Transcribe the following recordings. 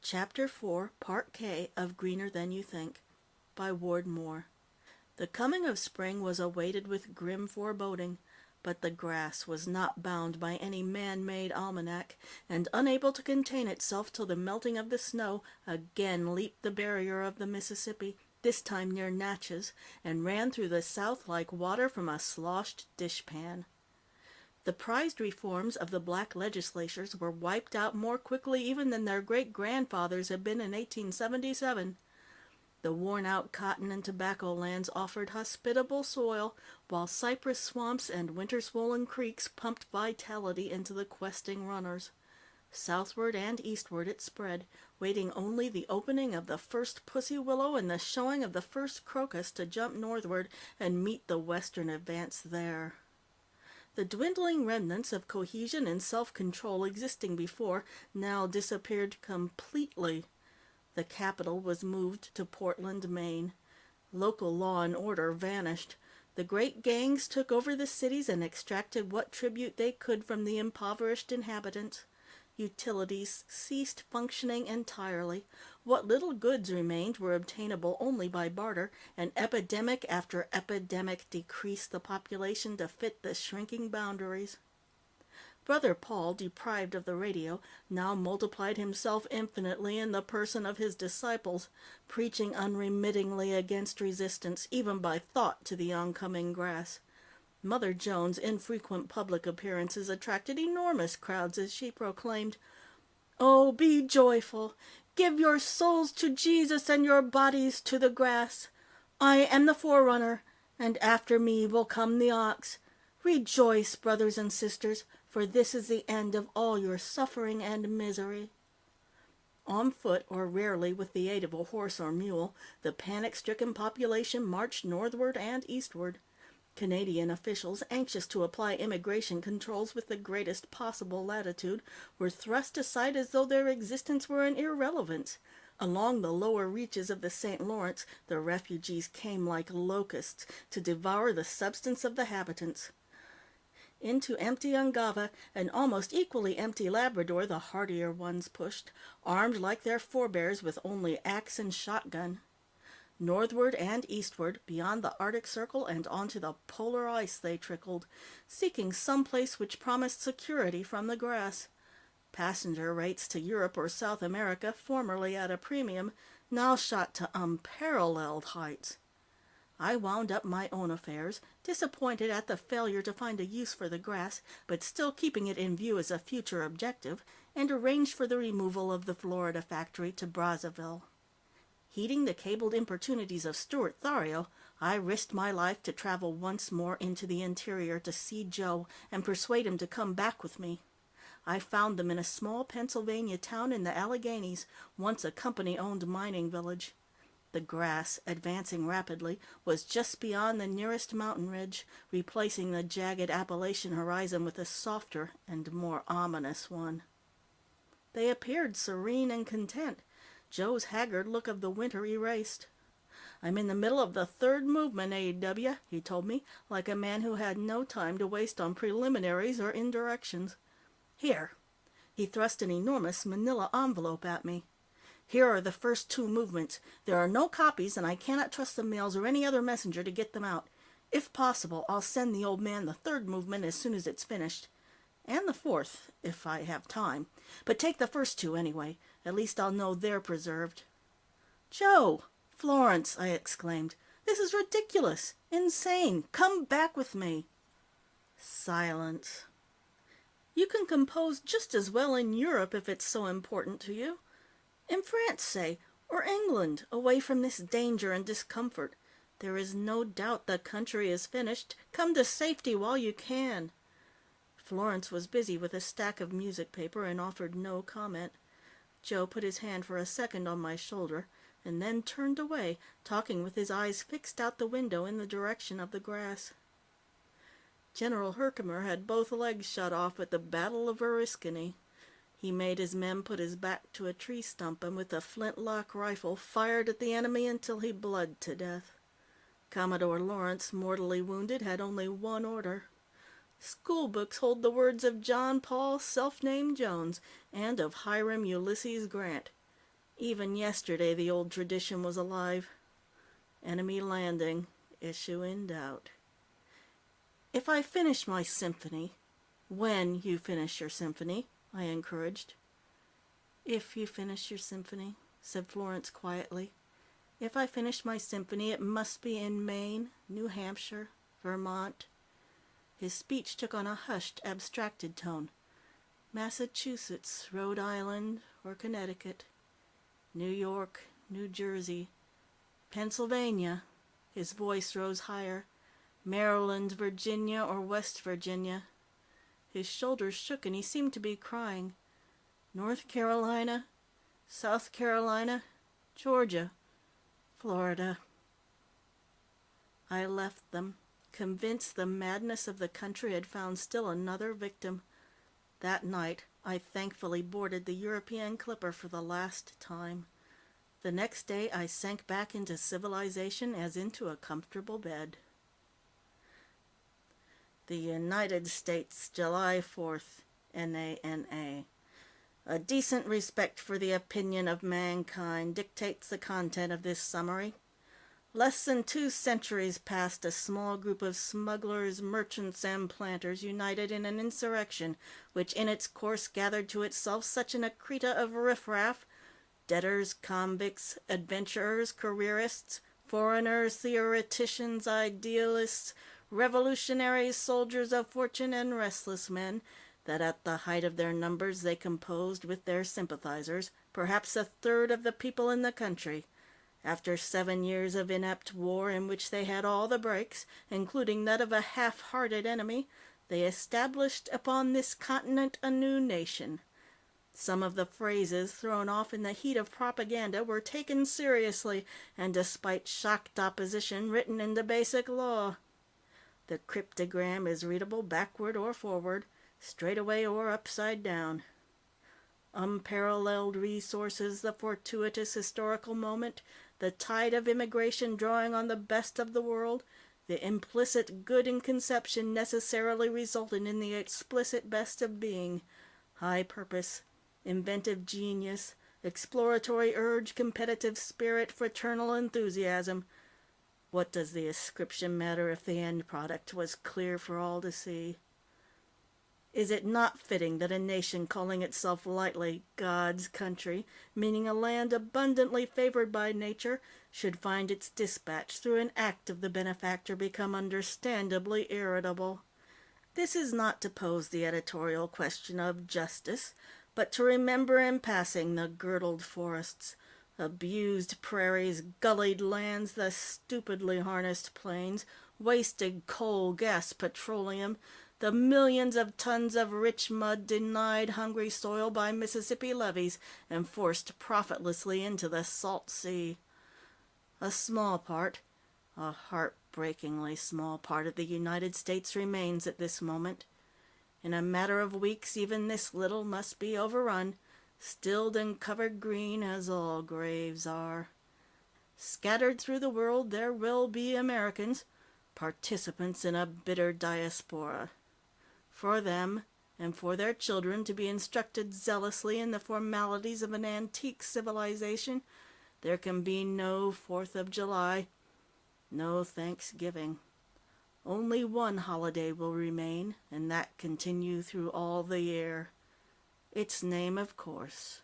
Chapter 4, Part K of Greener Than You Think, by Ward Moore. The coming of spring was awaited with grim foreboding, but the grass was not bound by any man-made almanac, and unable to contain itself till the melting of the snow, again leaped the barrier of the Mississippi, this time near Natchez, and ran through the South like water from a sloshed dishpan. The prized reforms of the black legislatures were wiped out more quickly even than their great-grandfathers had been in 1877. The worn-out cotton and tobacco lands offered hospitable soil, while cypress swamps and winter-swollen creeks pumped vitality into the questing runners. Southward and eastward it spread, waiting only the opening of the first pussy willow and the showing of the first crocus to jump northward and meet the western advance there. The dwindling remnants of cohesion and self-control existing before now disappeared completely. The capital was moved to Portland, Maine. Local law and order vanished. The great gangs took over the cities and extracted what tribute they could from the impoverished inhabitants. Utilities ceased functioning entirely. What little goods remained were obtainable only by barter, and epidemic after epidemic decreased the population to fit the shrinking boundaries. Brother Paul, deprived of the radio, now multiplied himself infinitely in the person of his disciples, preaching unremittingly against resistance, even by thought, to the oncoming grass. Mother Joan's infrequent public appearances attracted enormous crowds as she proclaimed, "Oh, be joyful! Give your souls to Jesus and your bodies to the grass! I am the forerunner, and after me will come the ox. Rejoice, brothers and sisters, for this is the end of all your suffering and misery." On foot, or rarely with the aid of a horse or mule, the panic-stricken population marched northward and eastward. Canadian officials, anxious to apply immigration controls with the greatest possible latitude, were thrust aside as though their existence were an irrelevance. Along the lower reaches of the St. Lawrence, the refugees came like locusts to devour the substance of the habitants. Into empty Ungava and almost equally empty Labrador the hardier ones pushed, armed like their forebears with only axe and shotgun. Northward and eastward, beyond the Arctic Circle and onto the polar ice they trickled, seeking some place which promised security from the grass. Passenger rates to Europe or South America, formerly at a premium, now shot to unparalleled heights. I wound up my own affairs, disappointed at the failure to find a use for the grass, but still keeping it in view as a future objective, and arranged for the removal of the Florida factory to Brazzaville. Heeding the cabled importunities of Stuart Thario, I risked my life to travel once more into the interior to see Joe and persuade him to come back with me. I found them in a small Pennsylvania town in the Alleghenies, once a company-owned mining village. The grass, advancing rapidly, was just beyond the nearest mountain ridge, replacing the jagged Appalachian horizon with a softer and more ominous one. They appeared serene and content, Joe's haggard look of the winter erased. "I'm in the middle of the third movement, A.W.," he told me, like a man who had no time to waste on preliminaries or indirections. "Here." He thrust an enormous manila envelope at me. "Here are the first two movements. There are no copies, and I cannot trust the mails or any other messenger to get them out. If possible, I'll send the old man the third movement as soon as it's finished. And the fourth, if I have time. But take the first two, anyway. At least I'll know they're preserved." "Joe! Florence!" I exclaimed. "This is ridiculous! Insane! Come back with me!" Silence. "You can compose just as well in Europe, if it's so important to you. In France, say, or England, away from this danger and discomfort. There is no doubt the country is finished. Come to safety while you can." Florence was busy with a stack of music paper and offered no comment. Joe put his hand for a second on my shoulder, and then turned away, talking with his eyes fixed out the window in the direction of the grass. General Herkimer had both legs shot off at the Battle of Oriskany. He made his men put his back to a tree stump, and with a flintlock rifle fired at the enemy until he bled to death. Commodore Lawrence, mortally wounded, had only one order. Schoolbooks hold the words of John Paul Self-Named Jones and of Hiram Ulysses Grant. Even yesterday the old tradition was alive. Enemy landing, issue in doubt. If I finish my symphony, when you finish your symphony, I encouraged. If you finish your symphony, said Florence quietly. If I finish my symphony, it must be in Maine, New Hampshire, Vermont. His speech took on a hushed, abstracted tone. Massachusetts, Rhode Island, or Connecticut. New York, New Jersey, Pennsylvania. His voice rose higher. Maryland, Virginia, or West Virginia. His shoulders shook and he seemed to be crying. North Carolina, South Carolina, Georgia, Florida. I left them, convinced the madness of the country had found still another victim. That night, I thankfully boarded the European clipper for the last time. The next day, I sank back into civilization as into a comfortable bed. The United States, July 4th, NANA. A decent respect for the opinion of mankind dictates the content of this summary. Less than 2 centuries past, a small group of smugglers, merchants, and planters united in an insurrection which in its course gathered to itself such an accreta of riffraff, debtors, convicts, adventurers, careerists, foreigners, theoreticians, idealists, revolutionaries, soldiers of fortune, and restless men, that at the height of their numbers they composed, with their sympathizers, perhaps 1/3 of the people in the country. After 7 years of inept war, in which they had all the breaks, including that of a half-hearted enemy, they established upon this continent a new nation. Some of the phrases thrown off in the heat of propaganda were taken seriously, and despite shocked opposition, written into basic law. The cryptogram is readable backward or forward, straight away or upside down. Unparalleled resources, the fortuitous historical moment, the tide of immigration drawing on the best of the world, the implicit good in conception necessarily resulting in the explicit best of being, high purpose, inventive genius, exploratory urge, competitive spirit, fraternal enthusiasm. What does the ascription matter if the end product was clear for all to see? Is it not fitting that a nation calling itself lightly God's country, meaning a land abundantly favored by nature, should find its dispatch through an act of the benefactor become understandably irritable? This is not to pose the editorial question of justice, but to remember in passing the girdled forests, abused prairies, gullied lands, the stupidly harnessed plains, wasted coal, gas, petroleum, the millions of tons of rich mud denied hungry soil by Mississippi levees and forced profitlessly into the salt sea. A small part, a heartbreakingly small part of the United States remains at this moment. In a matter of weeks, even this little must be overrun, stilled and covered green as all graves are. Scattered through the world there will be Americans, participants in a bitter diaspora. For them, and for their children to be instructed zealously in the formalities of an antique civilization, there can be no 4th of July, no Thanksgiving. Only one holiday will remain, and that continue through all the year. Its name, of course,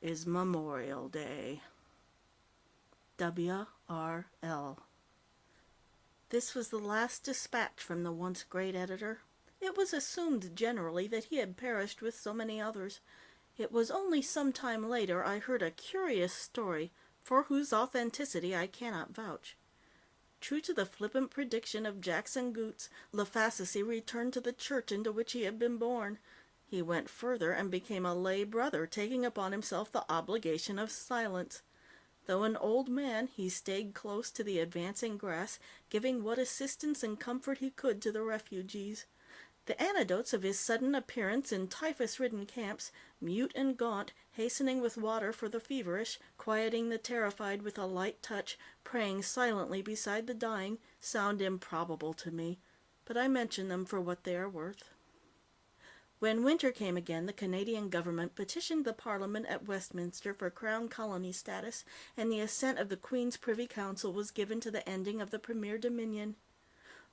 is Memorial Day. W.R.L. This was the last dispatch from the once great editor. It was assumed generally that he had perished with so many others. It was only some time later I heard a curious story, for whose authenticity I cannot vouch. True to the flippant prediction of Jackson Goots, Lafacici returned to the church into which he had been born. He went further and became a lay brother, taking upon himself the obligation of silence. Though an old man, he stayed close to the advancing grass, giving what assistance and comfort he could to the refugees. The anecdotes of his sudden appearance in typhus-ridden camps, mute and gaunt, hastening with water for the feverish, quieting the terrified with a light touch, praying silently beside the dying, sound improbable to me, but I mention them for what they are worth. When winter came again, the Canadian government petitioned the Parliament at Westminster for Crown Colony status, and the assent of the Queen's Privy Council was given to the ending of the Premier Dominion.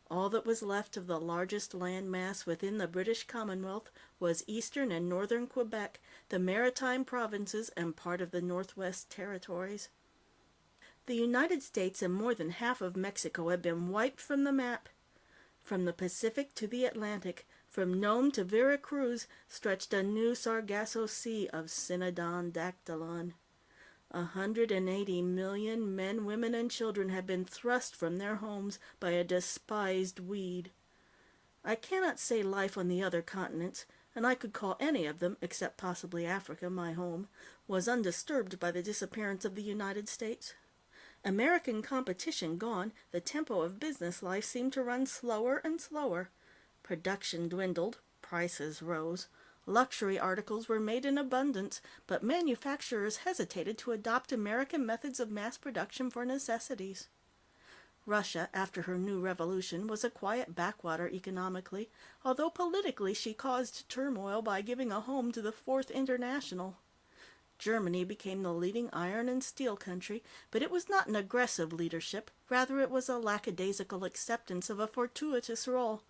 All that was left of the largest land mass within the British Commonwealth was eastern and northern Quebec, the Maritime Provinces, and part of the Northwest Territories. The United States and more than half of Mexico had been wiped from the map. From the Pacific to the Atlantic, from Nome to Vera Cruz, stretched a new Sargasso Sea of Synodon Dactylon. 180 million men, women, and children had been thrust from their homes by a despised weed. I cannot say life on the other continents, and I could call any of them, except possibly Africa, my home, was undisturbed by the disappearance of the United States. American competition gone, the tempo of business life seemed to run slower and slower. Production dwindled, prices rose. Luxury articles were made in abundance, but manufacturers hesitated to adopt American methods of mass production for necessities. Russia, after her new revolution, was a quiet backwater economically, although politically she caused turmoil by giving a home to the Fourth International. Germany became the leading iron and steel country, but it was not an aggressive leadership, rather it was a lackadaisical acceptance of a fortuitous role,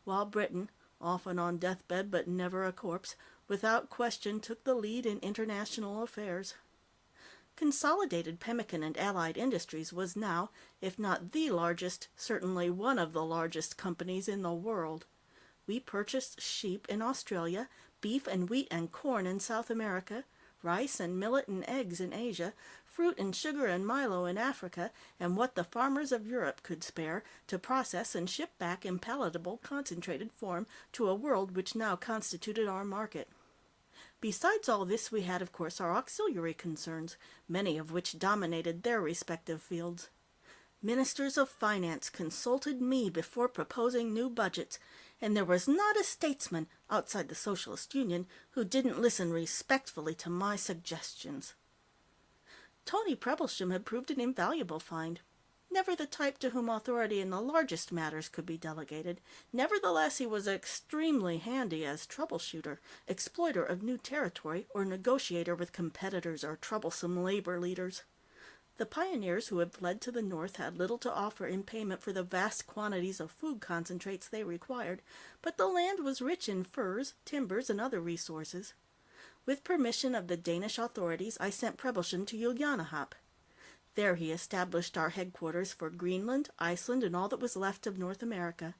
while Britain, often on deathbed but never a corpse, without question took the lead in international affairs. Consolidated Pemmican and Allied Industries was now, if not the largest, certainly one of the largest companies in the world. We purchased sheep in Australia, beef and wheat and corn in South America, rice and millet and eggs in Asia, fruit and sugar and Milo in Africa, and what the farmers of Europe could spare to process and ship back in palatable, concentrated form to a world which now constituted our market. Besides all this, we had, of course, our auxiliary concerns, many of which dominated their respective fields. Ministers of finance consulted me before proposing new budgets, and there was not a statesman, outside the Socialist Union, who didn't listen respectfully to my suggestions. Tony Preblesham had proved an invaluable find. Never the type to whom authority in the largest matters could be delegated, nevertheless he was extremely handy as troubleshooter, exploiter of new territory, or negotiator with competitors or troublesome labor leaders. The pioneers who had fled to the north had little to offer in payment for the vast quantities of food concentrates they required, but the land was rich in furs, timbers, and other resources. With permission of the Danish authorities, I sent Preblesham to Julianahap. There he established our headquarters for Greenland, Iceland, and all that was left of North America.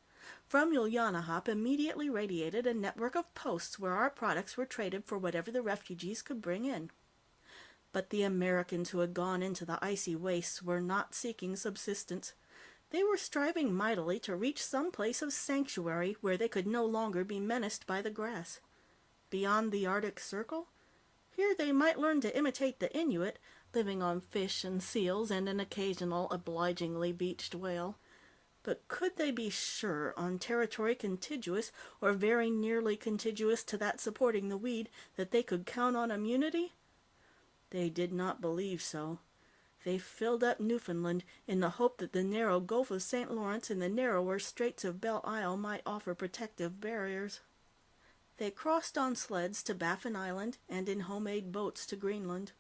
From Julianahap immediately radiated a network of posts where our products were traded for whatever the refugees could bring in. But the Americans who had gone into the icy wastes were not seeking subsistence. They were striving mightily to reach some place of sanctuary where they could no longer be menaced by the grass. Beyond the Arctic Circle? Here they might learn to imitate the Inuit, living on fish and seals and an occasional obligingly beached whale. But could they be sure, on territory contiguous or very nearly contiguous to that supporting the weed, that they could count on immunity? They did not believe so. They filled up Newfoundland in the hope that the narrow Gulf of St. Lawrence and the narrower Straits of Belle Isle might offer protective barriers. They crossed on sleds to Baffin Island and in homemade boats to Greenland.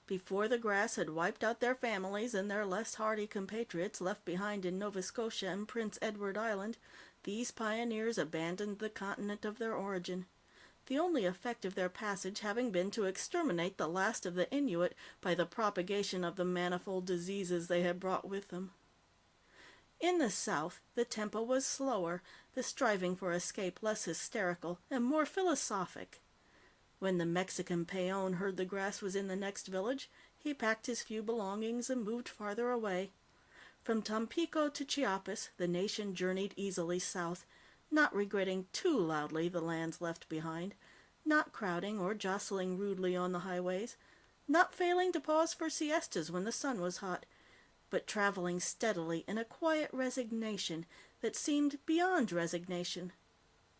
Before the grass had wiped out their families and their less hardy compatriots left behind in Nova Scotia and Prince Edward Island, these pioneers abandoned the continent of their origin, the only effect of their passage having been to exterminate the last of the Inuit by the propagation of the manifold diseases they had brought with them. In the South, the tempo was slower, the striving for escape less hysterical and more philosophic. When the Mexican peon heard the grass was in the next village, he packed his few belongings and moved farther away. From Tampico to Chiapas, the nation journeyed easily south, not regretting too loudly the lands left behind, not crowding or jostling rudely on the highways, not failing to pause for siestas when the sun was hot, but traveling steadily in a quiet resignation that seemed beyond resignation,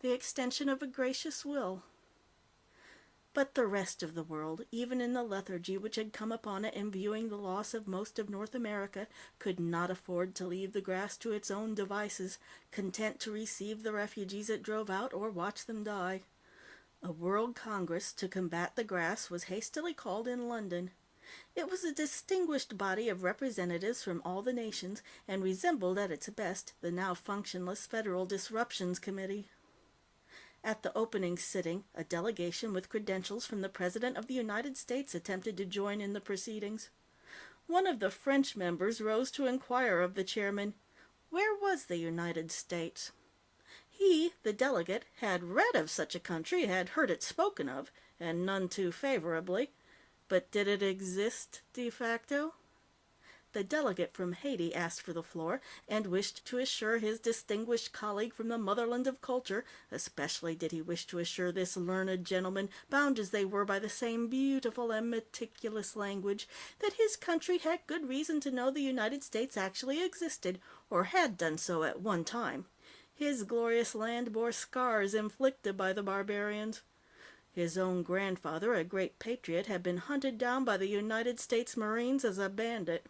the extension of a gracious will. But the rest of the world, even in the lethargy which had come upon it in viewing the loss of most of North America, could not afford to leave the grass to its own devices, content to receive the refugees it drove out or watch them die. A World Congress to combat the grass was hastily called in London. It was a distinguished body of representatives from all the nations, and resembled at its best the now functionless Federal Disruptions Committee. At the opening sitting, a delegation with credentials from the President of the United States attempted to join in the proceedings. One of the French members rose to inquire of the chairman, where was the United States? He, the delegate, had read of such a country, had heard it spoken of, and none too favorably, but did it exist de facto? The delegate from Haiti asked for the floor, and wished to assure his distinguished colleague from the motherland of culture, especially did he wish to assure this learned gentleman, bound as they were by the same beautiful and meticulous language, that his country had good reason to know the United States actually existed, or had done so at one time. His glorious land bore scars inflicted by the barbarians. His own grandfather, a great patriot, had been hunted down by the United States Marines as a bandit.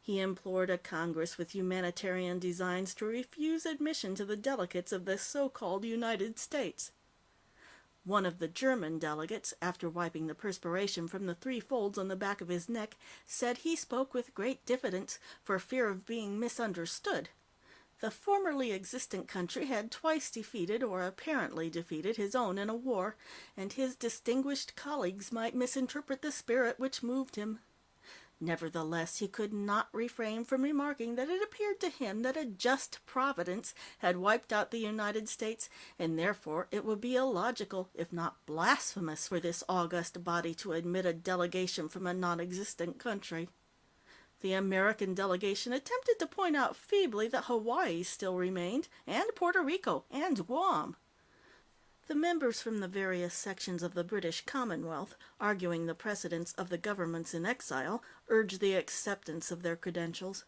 He implored a Congress with humanitarian designs to refuse admission to the delegates of the so-called United States. One of the German delegates, after wiping the perspiration from the 3 folds on the back of his neck, said he spoke with great diffidence for fear of being misunderstood. The formerly existent country had twice defeated, or apparently defeated, his own in a war, and his distinguished colleagues might misinterpret the spirit which moved him. Nevertheless, he could not refrain from remarking that it appeared to him that a just providence had wiped out the United States, and therefore it would be illogical, if not blasphemous, for this august body to admit a delegation from a non-existent country. The American delegation attempted to point out feebly that Hawaii still remained, and Puerto Rico, and Guam. The members from the various sections of the British Commonwealth, arguing the precedence of the governments in exile, urged the acceptance of their credentials.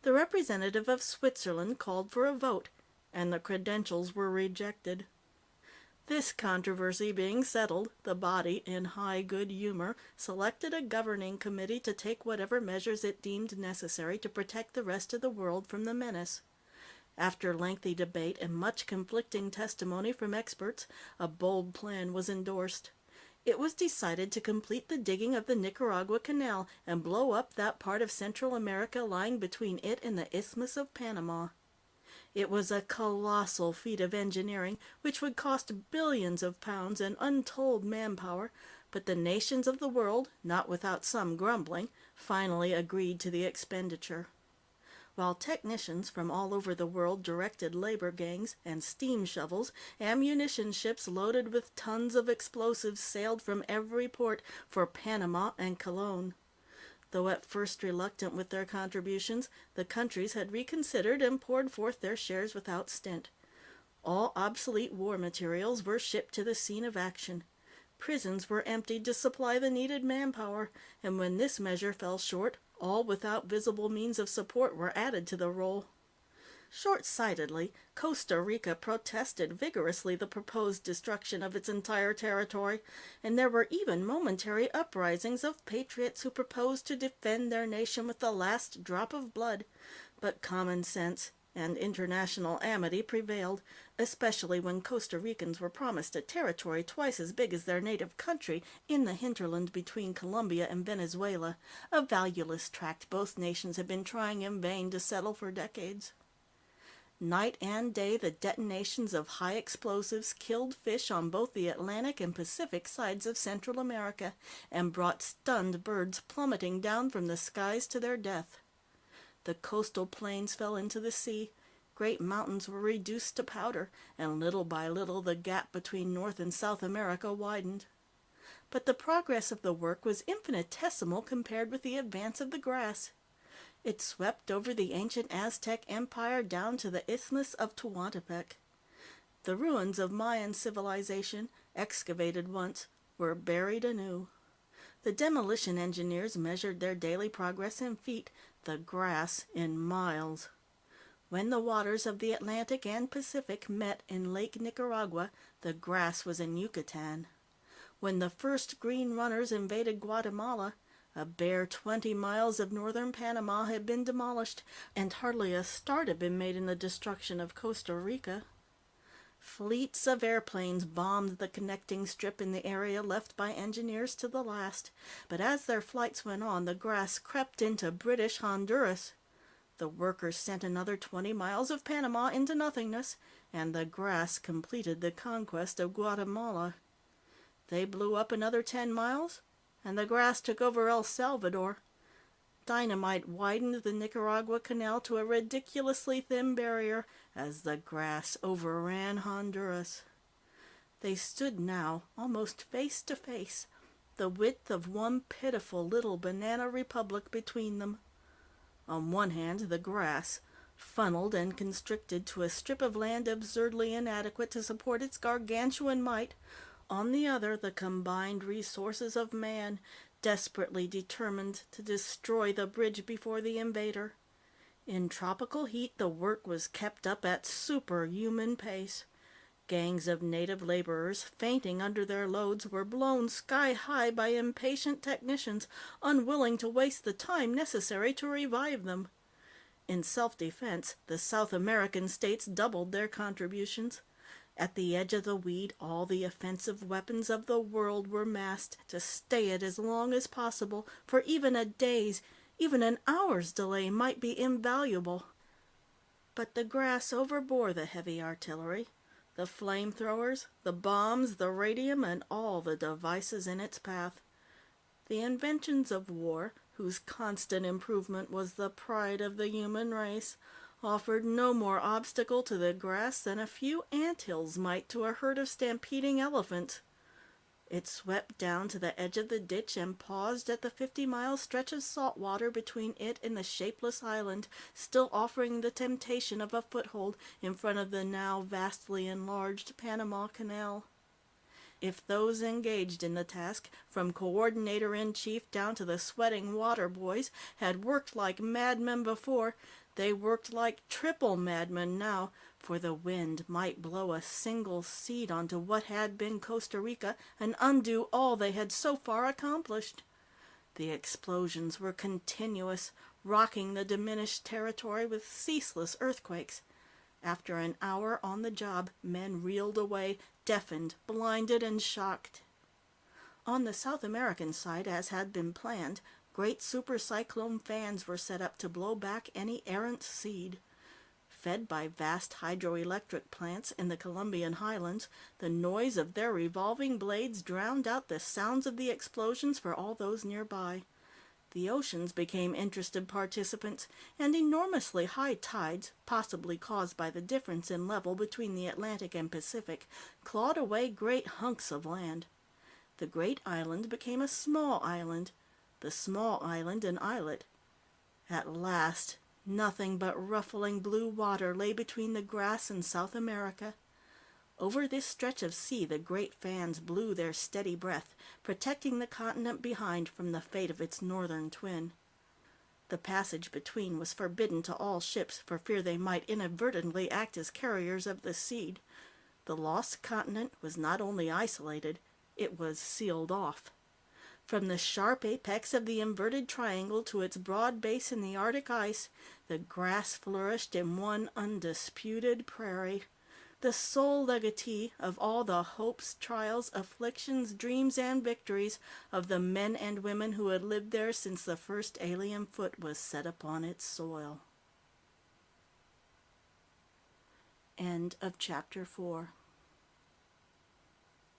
The representative of Switzerland called for a vote, and the credentials were rejected. This controversy being settled, the body, in high good humor, selected a governing committee to take whatever measures it deemed necessary to protect the rest of the world from the menace. After lengthy debate and much conflicting testimony from experts, a bold plan was endorsed. It was decided to complete the digging of the Nicaragua Canal and blow up that part of Central America lying between it and the Isthmus of Panama. It was a colossal feat of engineering, which would cost billions of pounds and untold manpower, but the nations of the world, not without some grumbling, finally agreed to the expenditure. While technicians from all over the world directed labor gangs and steam shovels, ammunition ships loaded with tons of explosives sailed from every port for Panama and Cologne. Though at first reluctant with their contributions, the countries had reconsidered and poured forth their shares without stint. All obsolete war materials were shipped to the scene of action. Prisons were emptied to supply the needed manpower, and when this measure fell short, all without visible means of support were added to the roll. Short-sightedly, Costa Rica protested vigorously the proposed destruction of its entire territory, and there were even momentary uprisings of patriots who proposed to defend their nation with the last drop of blood. But common sense and international amity prevailed, especially when Costa Ricans were promised a territory twice as big as their native country in the hinterland between Colombia and Venezuela, a valueless tract both nations had been trying in vain to settle for decades. Night and day, the detonations of high explosives killed fish on both the Atlantic and Pacific sides of Central America, and brought stunned birds plummeting down from the skies to their death. The coastal plains fell into the sea, great mountains were reduced to powder, and little by little the gap between North and South America widened. But the progress of the work was infinitesimal compared with the advance of the grass. It swept over the ancient Aztec Empire down to the Isthmus of Tehuantepec. The ruins of Mayan civilization, excavated once, were buried anew. The demolition engineers measured their daily progress in feet, the grass in miles. When the waters of the Atlantic and Pacific met in Lake Nicaragua, the grass was in Yucatan. When the first green runners invaded Guatemala, a bare 20 miles of northern Panama had been demolished, and hardly a start had been made in the destruction of Costa Rica. Fleets of airplanes bombed the connecting strip in the area left by engineers to the last, but as their flights went on, the grass crept into British Honduras. The workers sent another 20 miles of Panama into nothingness, and the grass completed the conquest of Guatemala. They blew up another 10 miles, and the grass took over El Salvador. Dynamite widened the Nicaragua Canal to a ridiculously thin barrier as the grass overran Honduras. They stood now almost face to face, the width of one pitiful little banana republic between them. On one hand, the grass, funneled and constricted to a strip of land absurdly inadequate to support its gargantuan might; on the other, the combined resources of man, desperately determined to destroy the bridge before the invader. In tropical heat, the work was kept up at superhuman pace. Gangs of native laborers, fainting under their loads, were blown sky-high by impatient technicians, unwilling to waste the time necessary to revive them. In self-defense, the South American states doubled their contributions. At the edge of the weed, all the offensive weapons of the world were massed to stay it as long as possible, for even a day's, even an hour's delay might be invaluable. But the grass overbore the heavy artillery, the flamethrowers, the bombs, the radium, and all the devices in its path. The inventions of war, whose constant improvement was the pride of the human race, offered no more obstacle to the grass than a few anthills might to a herd of stampeding elephants. It swept down to the edge of the ditch and paused at the 50-mile stretch of salt water between it and the shapeless island, still offering the temptation of a foothold in front of the now vastly enlarged Panama Canal. If those engaged in the task, from coordinator-in-chief down to the sweating water boys, had worked like madmen before, they worked like triple madmen now, for the wind might blow a single seed onto what had been Costa Rica and undo all they had so far accomplished. The explosions were continuous, rocking the diminished territory with ceaseless earthquakes. After an hour on the job, men reeled away, deafened, blinded, and shocked. On the South American side, as had been planned, great supercyclone fans were set up to blow back any errant seed. Fed by vast hydroelectric plants in the Colombian highlands, the noise of their revolving blades drowned out the sounds of the explosions for all those nearby. The oceans became interested participants, and enormously high tides, possibly caused by the difference in level between the Atlantic and Pacific, clawed away great hunks of land. The great island became a small island, the small island an islet. At last, nothing but ruffling blue water lay between the grass and South America. Over this stretch of sea the great fans blew their steady breath, protecting the continent behind from the fate of its northern twin. The passage between was forbidden to all ships for fear they might inadvertently act as carriers of the seed. The lost continent was not only isolated, it was sealed off. From the sharp apex of the inverted triangle to its broad base in the Arctic ice, the grass flourished in one undisputed prairie. The sole legatee of all the hopes, trials, afflictions, dreams, and victories of the men and women who had lived there since the first alien foot was set upon its soil. End of Chapter 4.